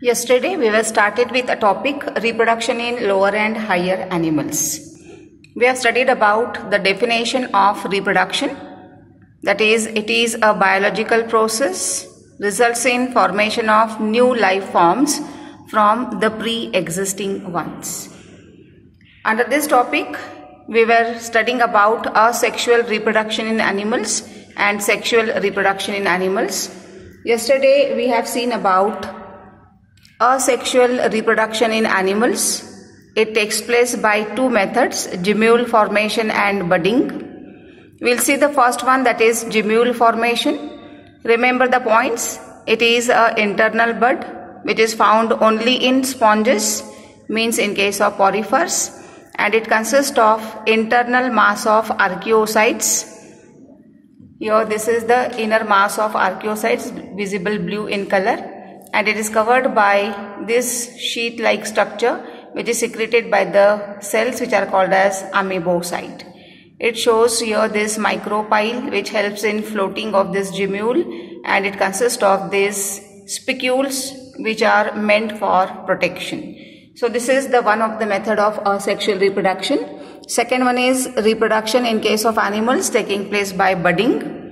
Yesterday we were started with a topic reproduction in lower and higher animals. We have studied about the definition of reproduction. That is, it is a biological process, results in formation of new life forms from the pre-existing ones. Under this topic, we were studying about asexual reproduction in animals and sexual reproduction in animals. Yesterday we have seen about asexual reproduction in animals. It takes place by two methods, gemule formation and budding. We'll see the first one, that is gemule formation. Remember the points. It is an internal bud which is found only in sponges, means in case of porifers, and it consists of internal mass of archaeocytes. Here this is the inner mass of archaeocytes, visible blue in color, and it is covered by this sheet-like structure which is secreted by the cells which are called as amoebocyte. It shows here this micropyle which helps in floating of this gemule, and it consists of these spicules which are meant for protection. So this is the one of the method of asexual reproduction. Second one is reproduction in case of animals taking place by budding.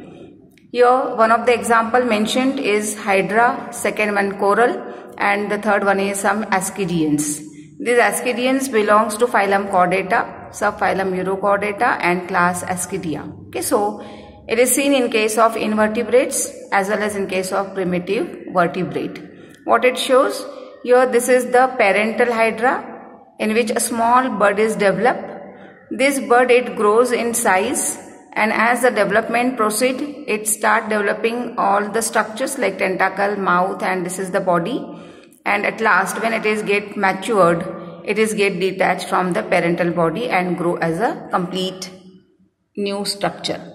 Here one of the example mentioned is hydra, second one coral, and the third one is some ascidians. These ascidians belongs to phylum Chordata, subphylum Urochordata, and class Ascidia. Okay, so it is seen in case of invertebrates as well as in case of primitive vertebrate. What it shows here, this is the parental hydra in which a small bud is developed. This bud, it grows in size, and as the development proceeds, it start developing all the structures like tentacle, mouth, and this is the body. And at last, when it is get matured, it is get detached from the parental body and grow as a complete new structure.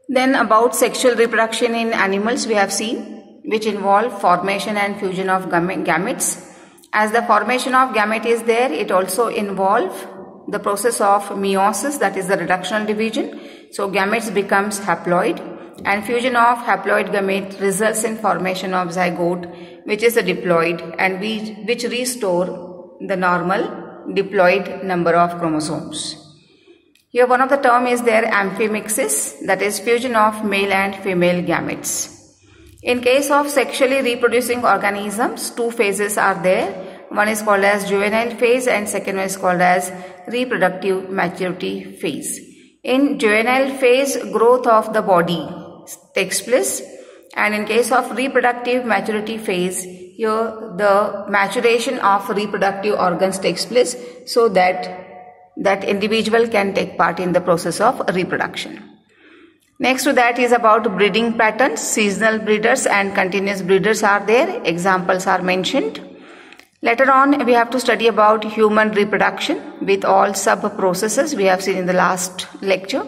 Then about sexual reproduction in animals we have seen, which involve formation and fusion of gametes. As the formation of gamete is there, it also involves the process of meiosis, that is the reductional division. So gametes becomes haploid, and fusion of haploid gamete results in formation of zygote, which is a diploid, and which restore the normal diploid number of chromosomes. Here one of the term is there, amphimixis, that is fusion of male and female gametes. In case of sexually reproducing organisms, two phases are there. One is called as juvenile phase and second one is called as reproductive maturity phase. In juvenile phase, growth of the body takes place, and in case of reproductive maturity phase, here the maturation of reproductive organs takes place so that individual can take part in the process of reproduction. Next to that is about breeding patterns. Seasonal breeders and continuous breeders are there. Examples are mentioned. Later on, we have to study about human reproduction with all sub-processes we have seen in the last lecture.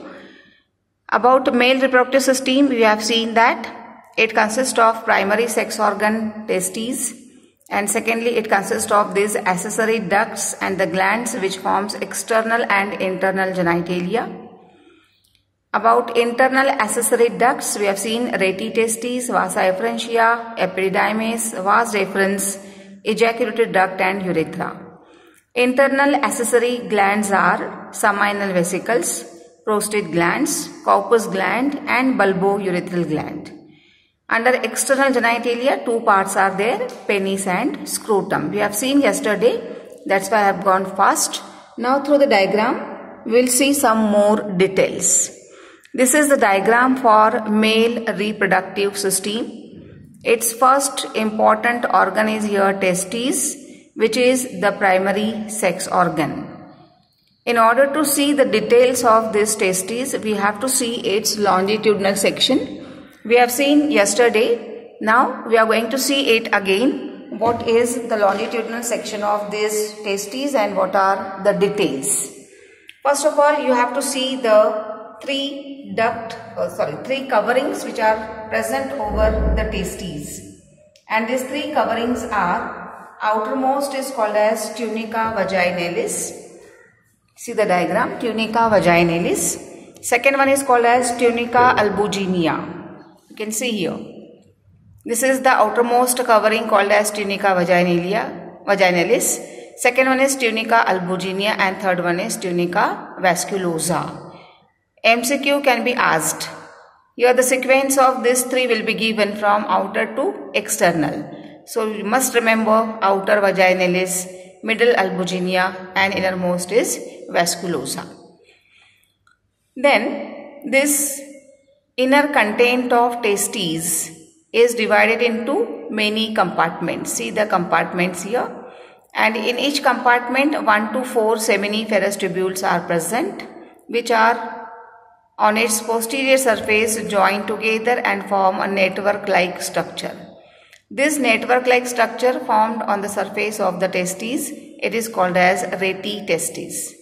About male reproductive system, we have seen that it consists of primary sex organ, testes, and secondly, it consists of these accessory ducts and the glands which forms external and internal genitalia. About internal accessory ducts, we have seen retitestes, vasa efferentia, epididymis, vas deferens, ejaculated duct, and urethra. Internal accessory glands are seminal vesicles, prostate glands, corpus gland, and bulbourethral gland. Under external genitalia, two parts are there, penis and scrotum. We have seen yesterday, that's why I have gone fast. Now through the diagram, we will see some more details. This is the diagram for male reproductive system. Its first important organ is here testes, which is the primary sex organ. In order to see the details of this testes, we have to see its longitudinal section. We have seen yesterday. Now we are going to see it again. What is the longitudinal section of this testes and what are the details? First of all, you have to see the three coverings which are present over the testes, and these three coverings are, outermost is called as tunica vaginalis. See the diagram, tunica vaginalis. Second one is called as tunica albuginea. You can see here. This is the outermost covering called as tunica vaginalis. Second one is tunica albuginea and third one is tunica vasculosa. MCQ can be asked. Here the sequence of these three will be given from outer to external. So you must remember outer vaginalis, middle albuginea and innermost is vasculosa. Then this inner content of testes is divided into many compartments. See the compartments here. And in each compartment 1 to 4 seminiferous tubules are present, which are on its posterior surface joined together and form a network-like structure. This network-like structure formed on the surface of the testes, it is called as rete testis.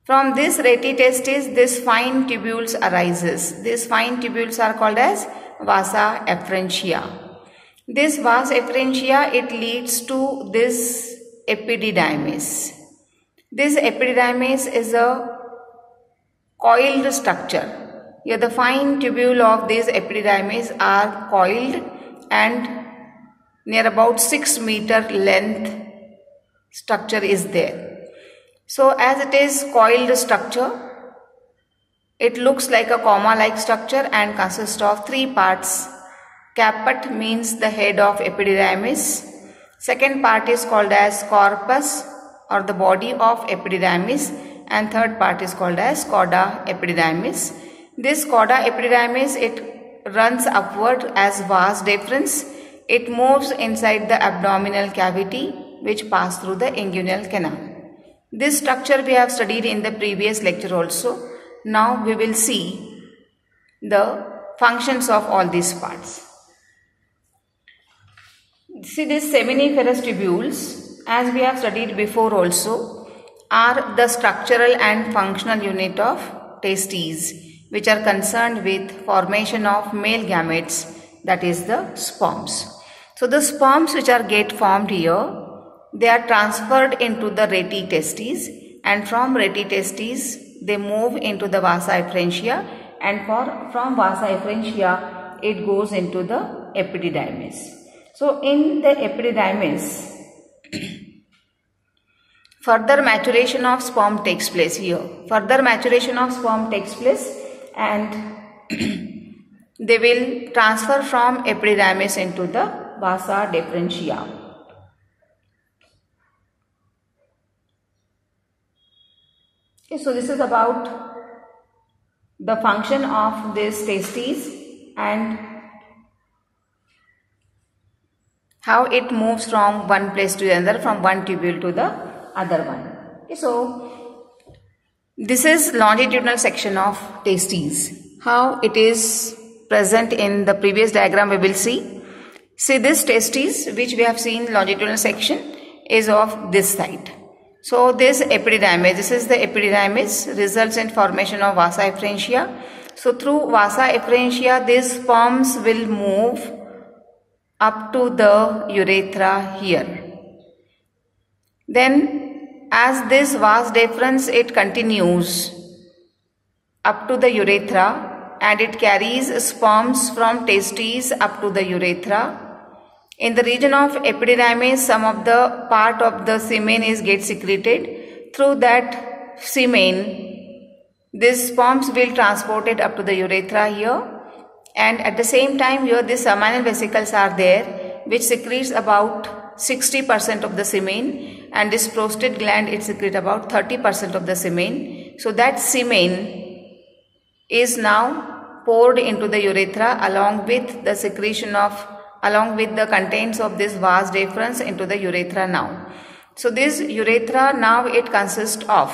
From this rete testis, these fine tubules arises. These fine tubules are called as vasa efferentia. This vasa efferentia, it leads to this epididymis. This epididymis is a coiled structure. Here the fine tubule of these epididymis are coiled and near about 6 meter length structure is there. So as it is coiled structure, it looks like a comma-like structure and consists of 3 parts. Caput means the head of epididymis. Second part is called as corpus or the body of epididymis, and third part is called as cauda epididymis. This cauda epididymis, it runs upward as vas deferens. It moves inside the abdominal cavity which pass through the inguinal canal. This structure we have studied in the previous lecture also. Now we will see the functions of all these parts. See, these seminiferous tubules, as we have studied before also, are the structural and functional unit of testes, which are concerned with formation of male gametes, that is the sperms. So the sperms which are get formed here, they are transferred into the rete testes, and from rete testes they move into the vasa efferentia, and from vasa efferentia it goes into the epididymis. So in the epididymis, further maturation of sperm takes place here. Further maturation of sperm takes place and they will transfer from epididymis into the vasa deferentia. Okay, so this is about the function of this testes and how it moves from one place to another, from one tubule to the other one. Okay, so this is longitudinal section of testes. How it is present in the previous diagram we will see. See, this testes which we have seen longitudinal section is of this side. So this epididymis, this is the epididymis, results in formation of vasa efferentia. So through vasa efferentia these sperms will move up to the urethra here. Then as this vas deferens, it continues up to the urethra and it carries sperms from testes up to the urethra. In the region of epididymis, some of the part of the semen is get secreted. Through that semen, these sperms will transported up to the urethra here. And at the same time here the seminal vesicles are there which secretes about 60% of the semen, and this prostate gland it secretes about 30% of the semen. So that semen is now poured into the urethra along with the secretion of, along with the contents of this vas deferens into the urethra now. So this urethra now it consists of,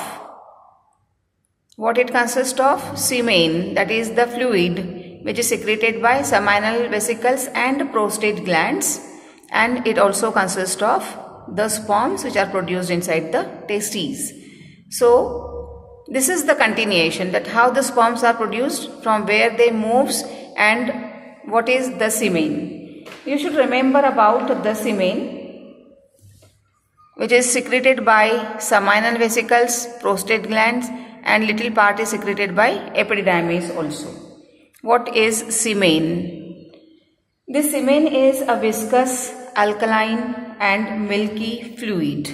what it consists of? Semen, that is the fluid which is secreted by seminal vesicles and prostate glands, and it also consists of the sperms which are produced inside the testes. So this is the continuation, that how the sperms are produced, from where they moves, and what is the semen. You should remember about the semen which is secreted by seminal vesicles, prostate glands, and little part is secreted by epididymis also. What is semen? This semen is a viscous, alkaline and milky fluid.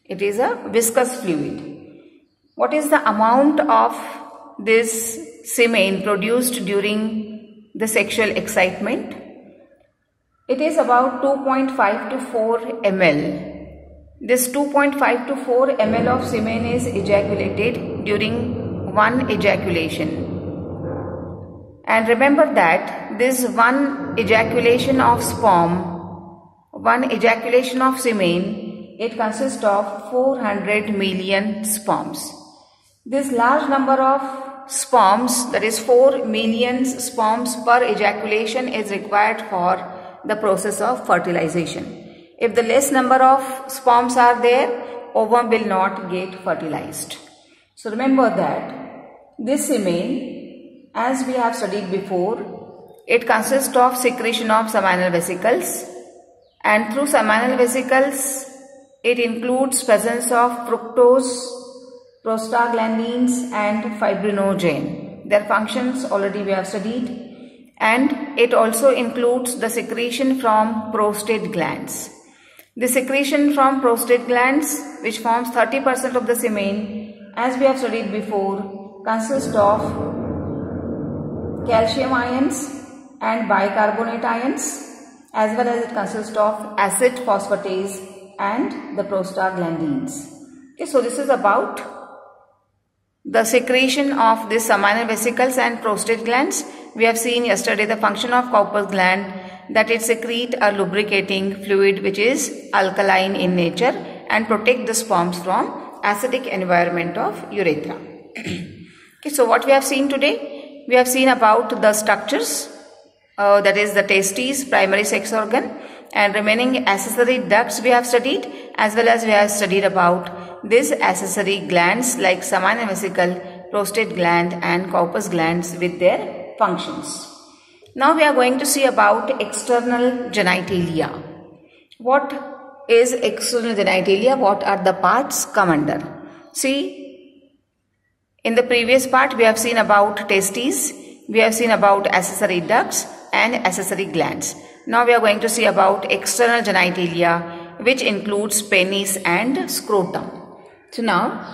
It is a viscous fluid. What is the amount of this semen produced during the sexual excitement? It is about 2.5 to 4 ml. This 2.5 to 4 ml of semen is ejaculated during one ejaculation. And remember that this one ejaculation of sperm, one ejaculation of semen, it consists of 400 million sperms. This large number of sperms, that is 4 million sperms per ejaculation, is required for the process of fertilization. If the less number of sperms are there, ovum will not get fertilized. So remember that this semen, as we have studied before, it consists of secretion of seminal vesicles, and through seminal vesicles it includes presence of fructose, prostaglandins and fibrinogen. Their functions already we have studied, and it also includes the secretion from prostate glands. The secretion from prostate glands, which forms 30% of the semen, as we have studied before, consists of calcium ions and bicarbonate ions, as well as it consists of acid phosphatase and the prostaglandins. Okay, so this is about the secretion of the seminal vesicles and prostate glands. We have seen yesterday the function of Cowper's gland, that it secretes a lubricating fluid which is alkaline in nature and protect the sperms from acidic environment of urethra. Okay, so what we have seen today? We have seen about the structures, that is the testes, primary sex organ, and remaining accessory ducts we have studied, as well as we have studied about these accessory glands like seminal vesicle, prostate gland and Cowper's glands with their functions. Now we are going to see about external genitalia. What is external genitalia? What are the parts come under? See, in the previous part we have seen about testes, we have seen about accessory ducts and accessory glands. Now we are going to see about external genitalia, which includes penis and scrotum. So now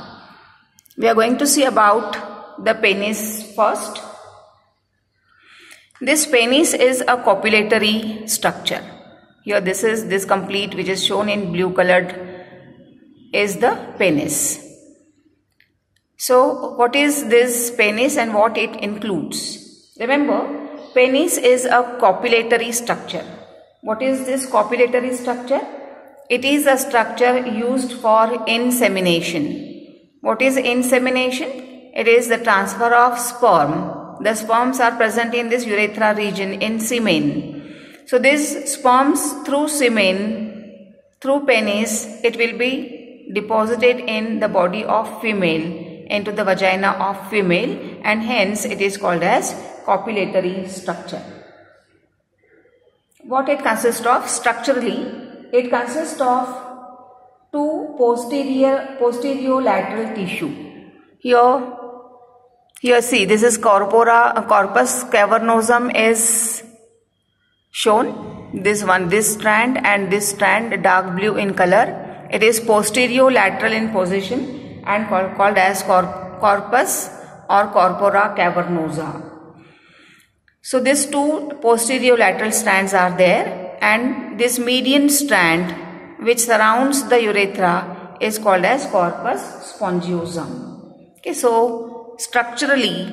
we are going to see about the penis first. This penis is a copulatory structure. Here this complete, which is shown in blue colored, is the penis. So what is this penis and what it includes? Remember, penis is a copulatory structure. What is this copulatory structure? It is a structure used for insemination. What is insemination? It is the transfer of sperm. The sperms are present in this urethra region in semen. So these sperms through semen, through penis, it will be deposited in the body of female, into the vagina of female, and hence it is called as copulatory structure. What it consists of? Structurally, it consists of two posterior-lateral tissue. Here see, this is corpus cavernosum is shown. This one, this strand and this strand, dark blue in color. It is posterior-lateral in position and called as corpus or corpora cavernosa. So these two posterior lateral strands are there, and this median strand which surrounds the urethra is called as corpus spongiosum. Okay, so structurally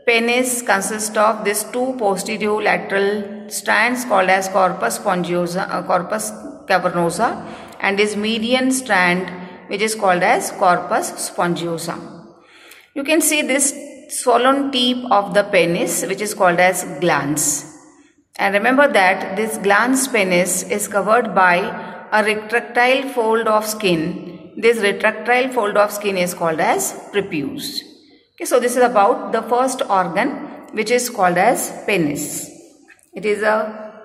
penis consists of these two posterior lateral strands called as corpus spongiosum, corpus cavernosa, and this median strand which is called as corpus spongiosum. You can see this swollen tip of the penis, which is called as glans. And remember that this glans penis is covered by a retractile fold of skin. This retractile fold of skin is called as prepuce. Okay, so this is about the first organ, which is called as penis. It is a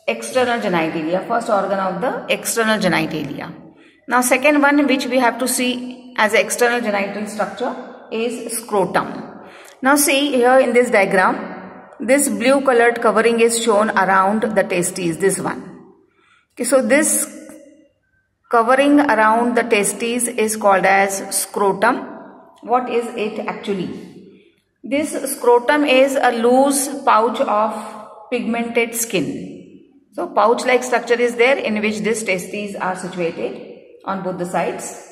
external genitalia, first organ of the external genitalia. Now second one which we have to see as external genital structure is scrotum. Now see here in this diagram, this blue colored covering is shown around the testes, this one. Okay, so this covering around the testes is called as scrotum. What is it actually? This scrotum is a loose pouch of pigmented skin. So pouch like structure is there in which these testes are situated on both the sides.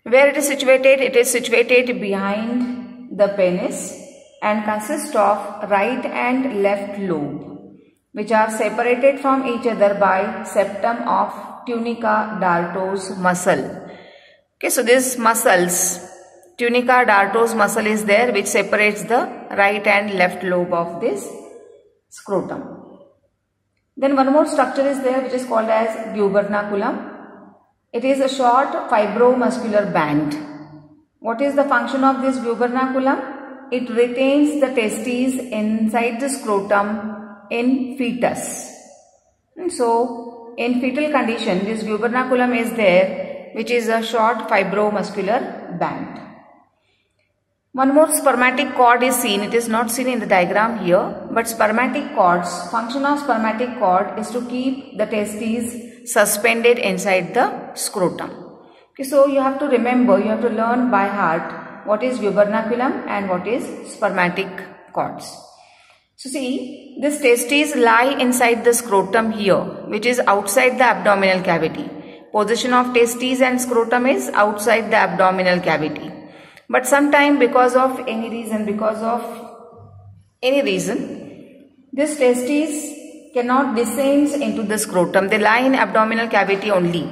Where it is situated behind the penis and consists of right and left lobe, which are separated from each other by septum of tunica dartos muscle. Okay, so this muscles, tunica dartos muscle is there, which separates the right and left lobe of this scrotum. Then one more structure is there which is called as gubernaculum. It is a short fibromuscular band. What is the function of this gubernaculum? It retains the testes inside the scrotum in fetus. And so, in fetal condition, this gubernaculum is there, which is a short fibromuscular band. One more spermatic cord is seen. It is not seen in the diagram here, but spermatic cords, function of spermatic cord is to keep the testes suspended inside the scrotum. Okay, so you have to remember, you have to learn by heart what is gubernaculum and what is spermatic cords. So see, this testes lie inside the scrotum here, which is outside the abdominal cavity. Position of testes and scrotum is outside the abdominal cavity. But sometime because of any reason, this testes cannot descend into the scrotum. They lie in abdominal cavity only.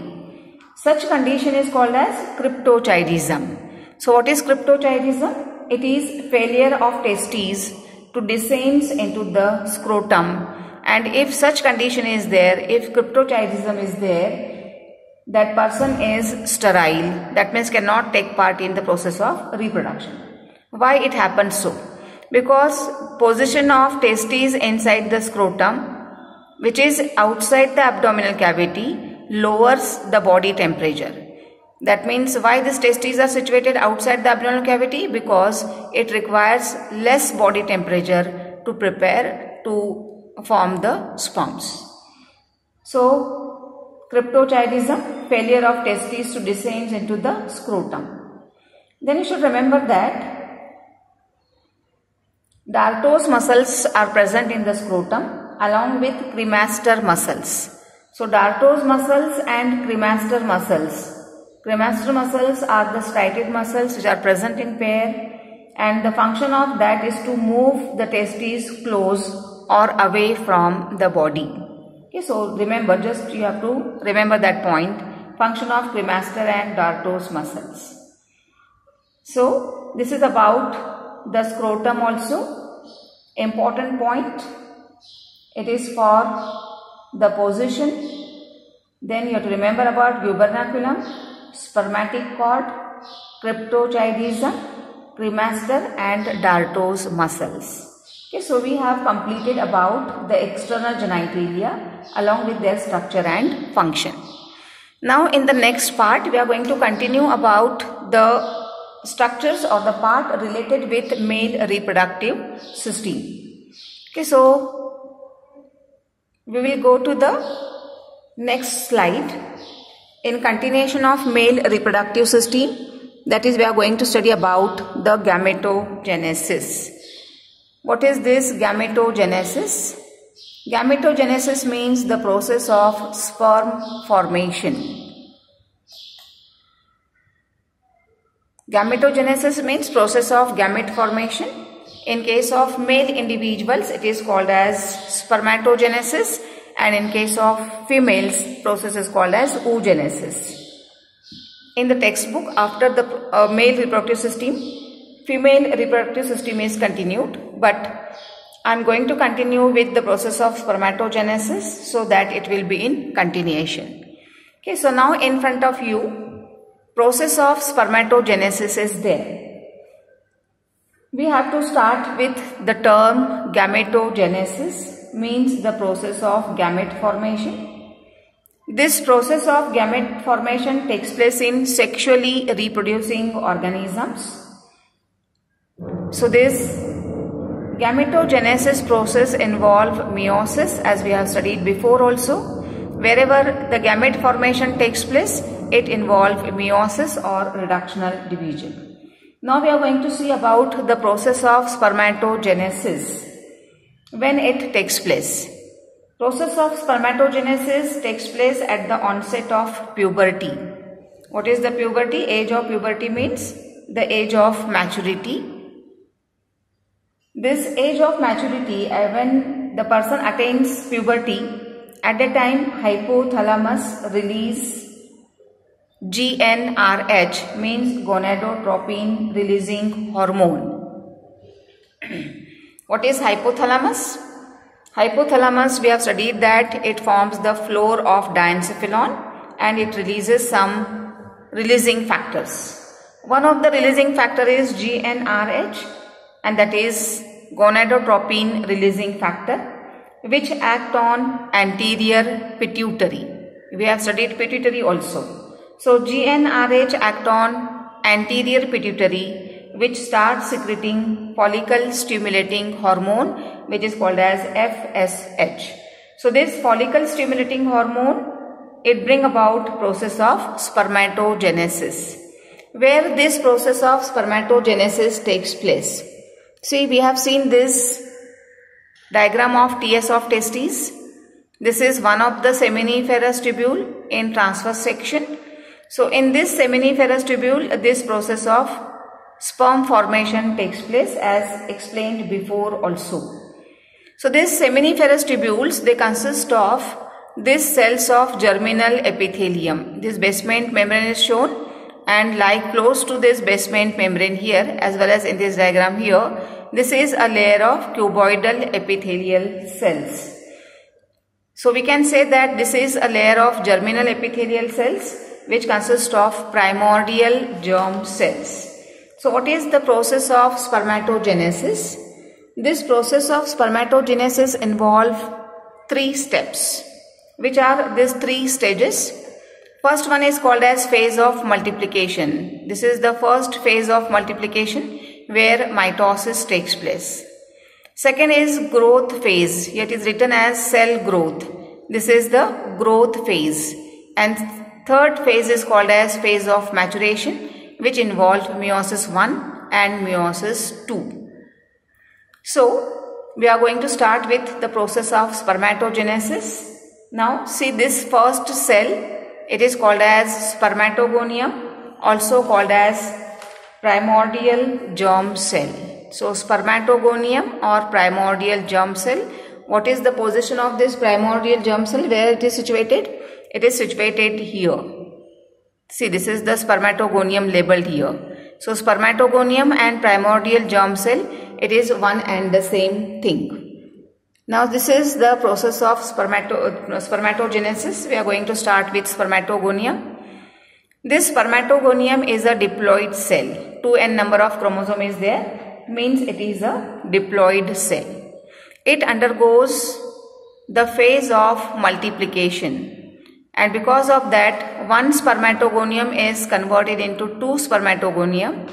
Such condition is called as cryptochidism. So what is cryptochidism? It is failure of testes to descend into the scrotum. And if such condition is there, if cryptochidism is there, that person is sterile. That means cannot take part in the process of reproduction. Why it happens so? Because position of testes inside the scrotum, which is outside the abdominal cavity, lowers the body temperature. That means why these testes are situated outside the abdominal cavity? Because it requires less body temperature to prepare to form the sperms. So, cryptochidism, failure of testes to descend into the scrotum. Then you should remember that dartos muscles are present in the scrotum along with cremaster muscles. So dartos muscles and cremaster muscles. Cremaster muscles are the striated muscles which are present in pair, and the function of that is to move the testes close or away from the body. Okay, so remember, just you have to remember that point, function of cremaster and dartos muscles. So this is about the scrotum also. Important point, it is for the position. Then you have to remember about gubernaculum, spermatic cord, cryptochidism, cremaster and dartos muscles. Okay, so we have completed about the external genitalia along with their structure and function. Now in the next part we are going to continue about the structures or the part related with male reproductive system. Okay, so we will go to the next slide. In continuation of male reproductive system, that is we are going to study about the gametogenesis. What is this gametogenesis? Gametogenesis means the process of sperm formation. Gametogenesis means process of gamete formation. In case of male individuals, it is called as spermatogenesis, and in case of females, process is called as oogenesis. In the textbook, after the male reproductive system, female reproductive system is continued, but I am going to continue with the process of spermatogenesis so that it will be in continuation. Okay, so now in front of you, process of spermatogenesis is there. We have to start with the term gametogenesis, means the process of gamete formation. This process of gamete formation takes place in sexually reproducing organisms. So this Gametogenesis process involve meiosis, as we have studied before also. Wherever the gamete formation takes place, it involves meiosis or reductional division. Now we are going to see about the process of spermatogenesis when it takes place. Process of spermatogenesis takes place at the onset of puberty. What is the puberty? Age of puberty means the age of maturity. This age of maturity, when the person attains puberty, at that time hypothalamus release GnRH, means gonadotropin releasing hormone. What is hypothalamus? Hypothalamus, we have studied that it forms the floor of diencephalon and it releases some releasing factors. One of the releasing factor is GnRH, and that is gonadotropin releasing factor, which act on anterior pituitary. We have studied pituitary also. So GnRH act on anterior pituitary, which starts secreting follicle stimulating hormone, which is called as FSH. So this follicle stimulating hormone, it bring about process of spermatogenesis, where this process of spermatogenesis takes place. See, we have seen this diagram of TS of testes. This is one of the seminiferous tubule in transverse section. So in this seminiferous tubule, this process of sperm formation takes place, as explained before also. So these seminiferous tubules, they consist of these cells of germinal epithelium. This basement membrane is shown, and lie close to this basement membrane here, as well as in this diagram here. This is a layer of cuboidal epithelial cells. So we can say that this is a layer of germinal epithelial cells which consist of primordial germ cells. So what is the process of spermatogenesis? This process of spermatogenesis involves 3 steps. Which are these 3 stages? First one is called as phase of multiplication. This is the first phase of multiplication where mitosis takes place. Second is growth phase. It is written as cell growth. This is the growth phase. And third phase is called as phase of maturation, which involves meiosis 1 and meiosis 2. So we are going to start with the process of spermatogenesis. Now see this first cell, it is called as spermatogonium, also called as primordial germ cell. So spermatogonium or primordial germ cell. What is the position of this primordial germ cell? Where it is situated? It is situated here. See, this is the spermatogonium labeled here. So spermatogonium and primordial germ cell, it is one and the same thing. Now this is the process of spermatogenesis. We are going to start with spermatogonium. This spermatogonium is a diploid cell. 2n number of chromosome is there, means it is a diploid cell. It undergoes the phase of multiplication, and because of that, one spermatogonium is converted into 2 spermatogonium.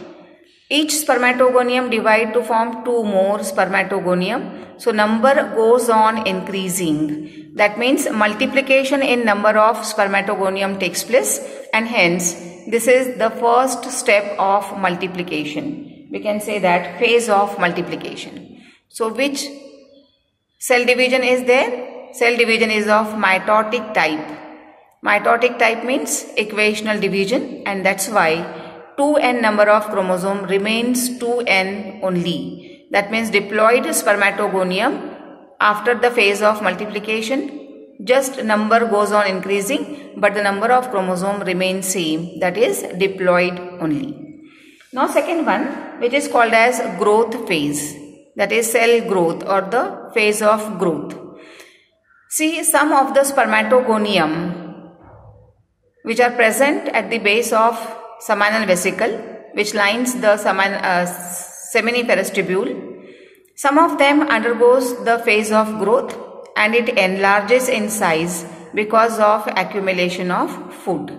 Each spermatogonium divide to form 2 more spermatogonium. So number goes on increasing. That means multiplication in number of spermatogonium takes place, and hence this is the first step of multiplication. We can say that phase of multiplication. So which cell division is there? Cell division is of mitotic type. Mitotic type means equational division, and that's why 2n number of chromosome remains 2n only. That means diploid spermatogonium, after the phase of multiplication, just number goes on increasing, but the number of chromosome remains same, that is diploid only. Now second one, which is called as growth phase, that is cell growth or the phase of growth. See, some of the spermatogonium which are present at the base of seminal vesicle, which lines the seminiferous tubule, some of them undergoes the phase of growth and it enlarges in size because of accumulation of food.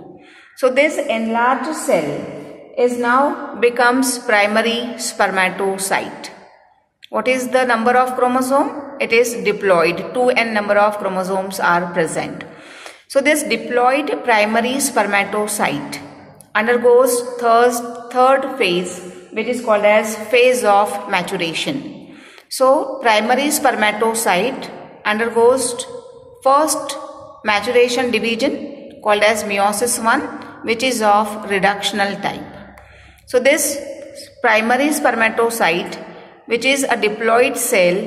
So this enlarged cell is now becomes primary spermatocyte. What is the number of chromosome? It is diploid. 2n number of chromosomes are present. So this diploid primary spermatocyte undergoes third phase, which is called as phase of maturation. So primary spermatocyte undergoes first maturation division called as meiosis 1, which is of reductional type. So this primary spermatocyte, which is a diploid cell,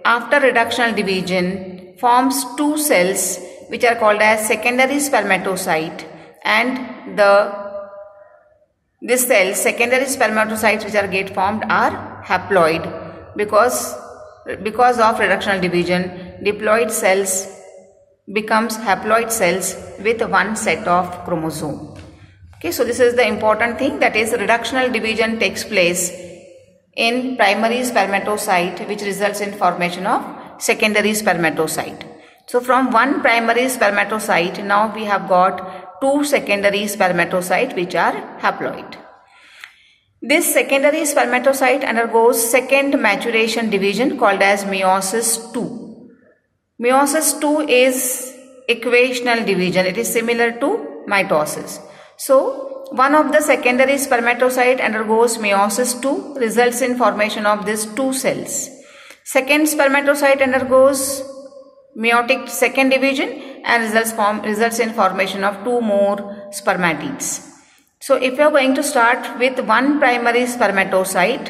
after reductional division forms two cells which are called as secondary spermatocyte, and this cell secondary spermatocytes which are get formed are haploid because of reductional division. Diploid cells becomes haploid cells with one set of chromosome. Okay, so this is the important thing, that is reductional division takes place in primary spermatocyte, which results in formation of secondary spermatocyte. So from one primary spermatocyte, now we have got two secondary spermatocyte which are haploid. This secondary spermatocyte undergoes second maturation division called as meiosis 2. Meiosis 2 is equational division. It is similar to mitosis. So one of the secondary spermatocyte undergoes meiosis 2, results in formation of these two cells. Second spermatocyte undergoes meiotic second division and results in formation of two more spermatids. So if you are going to start with one primary spermatocyte,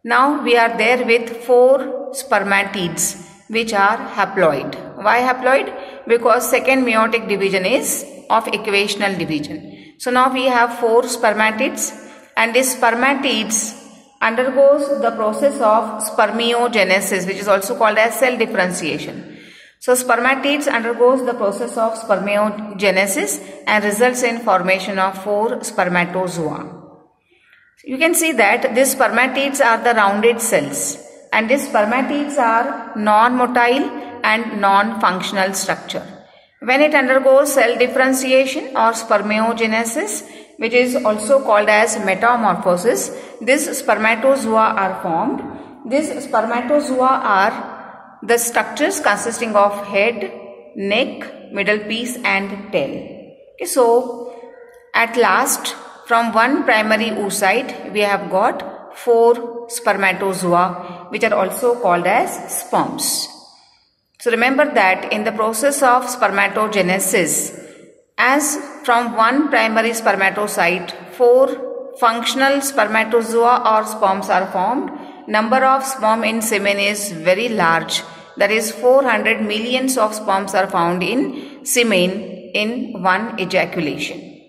now we are there with four spermatids which are haploid. Why haploid? Because second meiotic division is of equational division. So now we have four spermatids, and these spermatids undergoes the process of spermiogenesis, which is also called as cell differentiation. So spermatids undergoes the process of spermiogenesis and results in formation of four spermatozoa. You can see that these spermatids are the rounded cells, and these spermatids are non-motile and non-functional structure. When it undergoes cell differentiation or spermiogenesis, which is also called as metamorphosis, these spermatozoa are formed. These spermatozoa are the structures consisting of head, neck, middle piece and tail. Okay, so at last from one primary oocyte we have got four spermatozoa which are also called as sperms. So remember that in the process of spermatogenesis, as from one primary spermatocyte, four functional spermatozoa or sperms are formed. Number of sperm in semen is very large. That is 400 millions of sperms are found in semen in one ejaculation.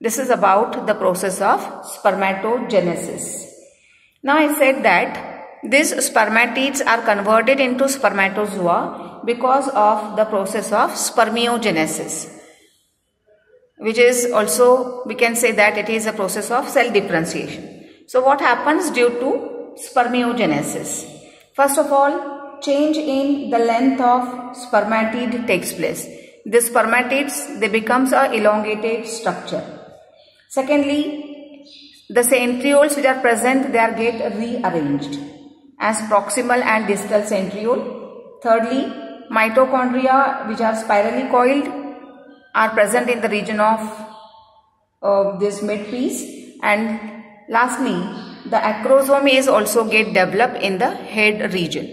This is about the process of spermatogenesis. Now I said that these spermatids are converted into spermatozoa because of the process of spermiogenesis, which is also, we can say that it is a process of cell differentiation. So what happens due to spermiogenesis? First of all, change in the length of spermatid takes place. The spermatids, they becomes a elongated structure. Secondly, the centrioles which are present, they are get rearranged as proximal and distal centriole. Thirdly, mitochondria which are spirally coiled are present in the region of this midpiece, and lastly the acrosome is also get developed in the head region.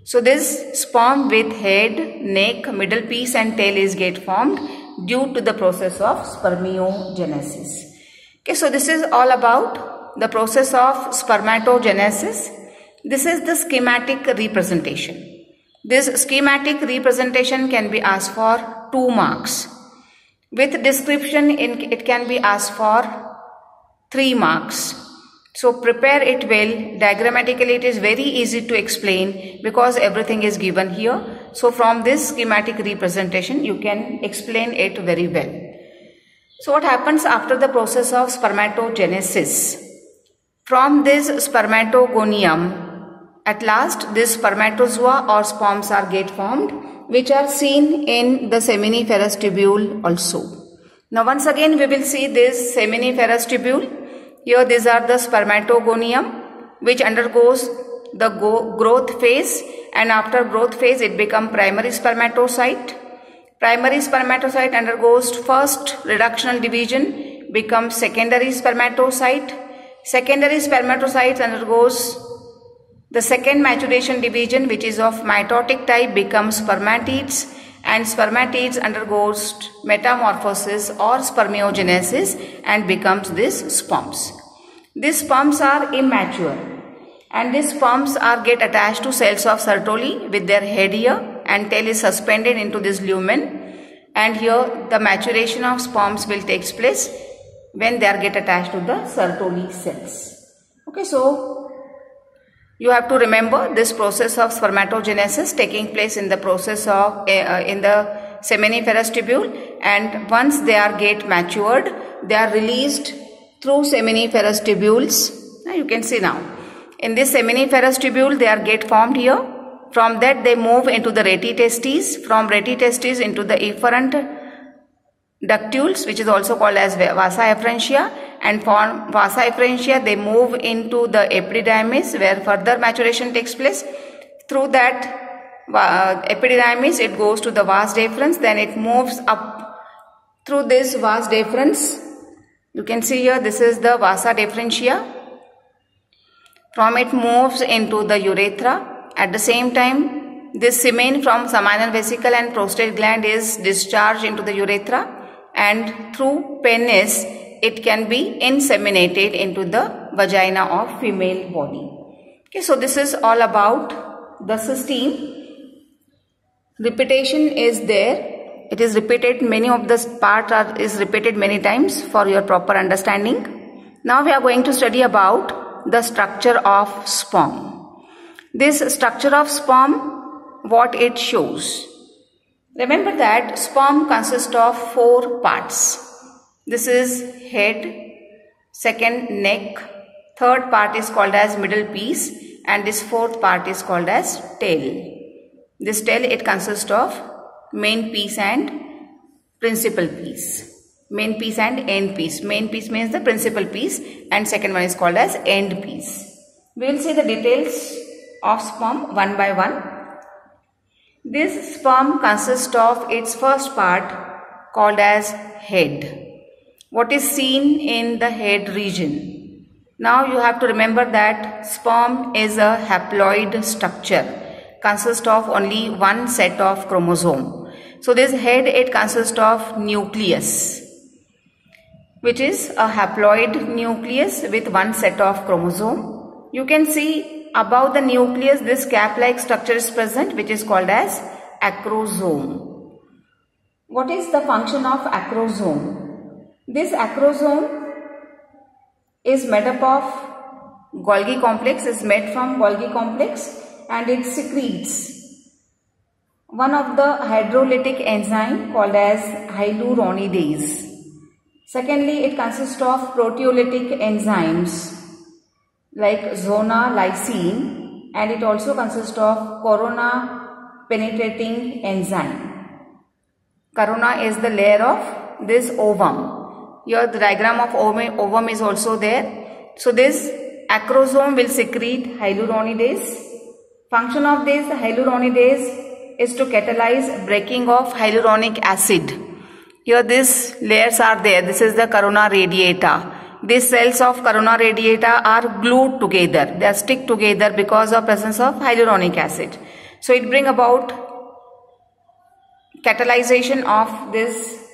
So this sperm with head, neck, middle piece and tail is get formed due to the process of spermiogenesis. Okay, so this is all about the process of spermatogenesis. This is the schematic representation. This schematic representation can be asked for 2 marks. With description, it can be asked for 3 marks. So prepare it well. Diagrammatically it is very easy to explain because everything is given here. So from this schematic representation you can explain it very well. So what happens after the process of spermatogenesis? From this spermatogonium, at last this spermatozoa or sperms are get formed, which are seen in the seminiferous tubule also. Now once again we will see this seminiferous tubule. Here these are the spermatogonium which undergoes the growth phase, and after growth phase it becomes primary spermatocyte. Primary spermatocyte undergoes first reductional division, becomes secondary spermatocyte. Secondary spermatocyte undergoes the second maturation division, which is of mitotic type, becomes spermatids, and spermatids undergoes metamorphosis or spermiogenesis and becomes these sperms. These sperms are immature, and these sperms get attached to cells of Sertoli with their head here, and tail is suspended into this lumen, and here the maturation of sperms will take place when they get attached to the Sertoli cells. Okay, so you have to remember this process of spermatogenesis taking place in the process of in the seminiferous tubule, and once they get matured, they are released through seminiferous tubules. You can see now in this seminiferous tubule they get formed here. From that they move into the retitestes, from retitestes into the efferent ductules, which is also called as vasa efferentia, and from vasa efferentia they move into the epididymis, where further maturation takes place. Through that epididymis it goes to the vas deferens, then it moves up through this vas deferens. You can see here this is the vasa deferentia. From it moves into the urethra. At the same time, this semen from seminal vesicle and prostate gland is discharged into the urethra, and through penis it can be inseminated into the vagina of female body. Okay, so this is all about the system. Repetition is there. It is repeated. Many of this part is repeated many times for your proper understanding. Now we are going to study about the structure of sperm. This structure of sperm, what it shows. Remember that sperm consists of 4 parts. This is head, second neck, third part is called as middle piece, and this fourth part is called as tail. This tail, it consists of main piece and principal piece. Main piece and end piece. Main piece means the principal piece, and second one is called as end piece. We will see the details of sperm one by one. This sperm consists of its first part called as head. What is seen in the head region? Now you have to remember that sperm is a haploid structure, consists of only one set of chromosome. So this head, it consists of nucleus, which is a haploid nucleus with one set of chromosome. You can see above the nucleus this cap-like structure is present, which is called as acrosome. What is the function of acrosome? This acrosome is made up of Golgi complex, is made from Golgi complex, and it secretes one of the hydrolytic enzyme called as hyaluronidase. Secondly, it consists of proteolytic enzymes like zona lysine, and it also consists of corona penetrating enzyme. Corona is the layer of this ovum. Here the diagram of ovum is also there. So this acrosome will secrete hyaluronidase. Function of this hyaluronidase is to catalyze breaking of hyaluronic acid. Here these layers are there. This is the corona radiata. These cells of corona radiata are glued together. They are stick together because of presence of hyaluronic acid. So it bring about catalyzation of this.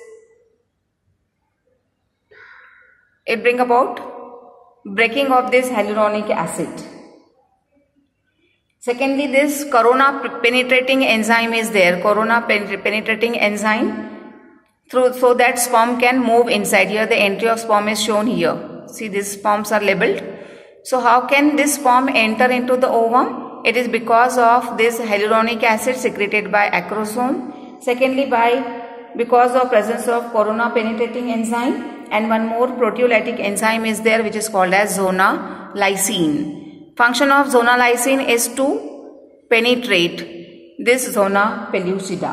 It bring about breaking of this hyaluronic acid. Secondly, this corona penetrating enzyme is there. Corona penetrating enzyme. So that sperm can move inside. Here the entry of sperm is shown here. See, these sperms are labeled. So how can this sperm enter into the ovum? It is because of this hyaluronic acid secreted by acrosome. Secondly, because of presence of corona penetrating enzyme, and one more proteolytic enzyme is there, which is called as zona lysine. Function of zona lysine is to penetrate this zona pellucida.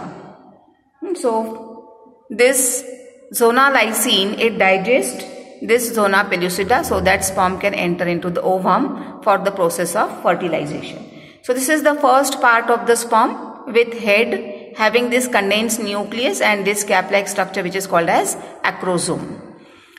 So this zona lysine, it digests this zona pellucida so that sperm can enter into the ovum for the process of fertilization. So this is the first part of the sperm with head having this condensed nucleus and this cap-like structure which is called as acrosome.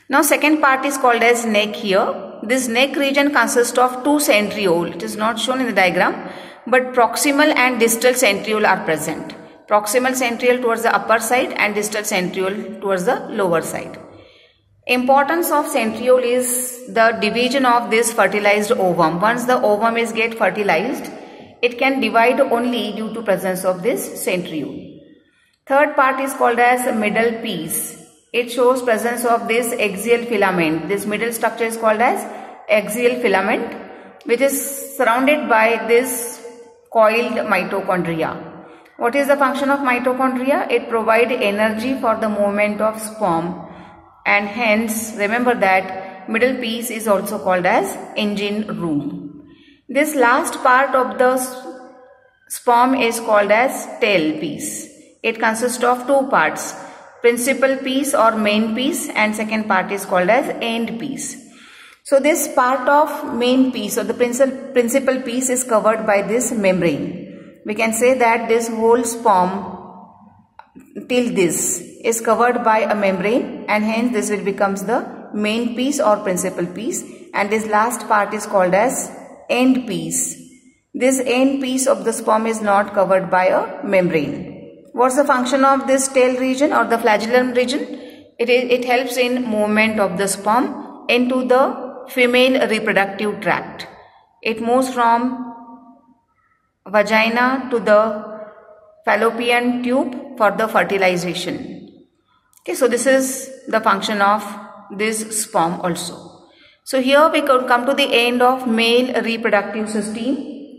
Now second part is called as neck here. This neck region consists of two centriole. It is not shown in the diagram, but proximal and distal centriole are present. Proximal centriole towards the upper side and distal centriole towards the lower side. Importance of centriole is the division of this fertilized ovum. Once the ovum is get fertilized, it can divide only due to presence of this centriole. Third part is called as middle piece. It shows presence of this axial filament. This middle structure is called as axial filament, which is surrounded by this coiled mitochondria. What is the function of mitochondria? It provides energy for the movement of sperm, and hence remember that middle piece is also called as engine room. This last part of the sperm is called as tail piece. It consists of two parts, principal piece or main piece, and second part is called as end piece. So this part of main piece or the principal piece is covered by this membrane. We can say that this whole sperm till this is covered by a membrane, and hence this will becomes the main piece or principal piece, and this last part is called as end piece. This end piece of the sperm is not covered by a membrane. What's the function of this tail region or the flagellum region? It helps in movement of the sperm into the female reproductive tract. It moves from vagina to the fallopian tube for the fertilization. Okay, so this is the function of this sperm also. So here we could come to the end of male reproductive system,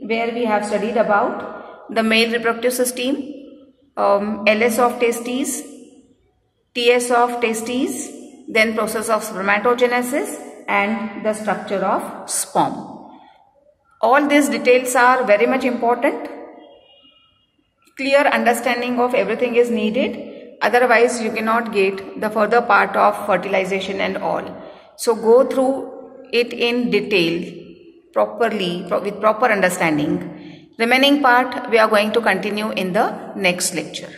where we have studied about the male reproductive system, LS of testes, TS of testes, then process of spermatogenesis, and the structure of sperm. All these details are very much important. Clear understanding of everything is needed. Otherwise, you cannot get the further part of fertilization and all. So go through it in detail, properly, with proper understanding. Remaining part we are going to continue in the next lecture.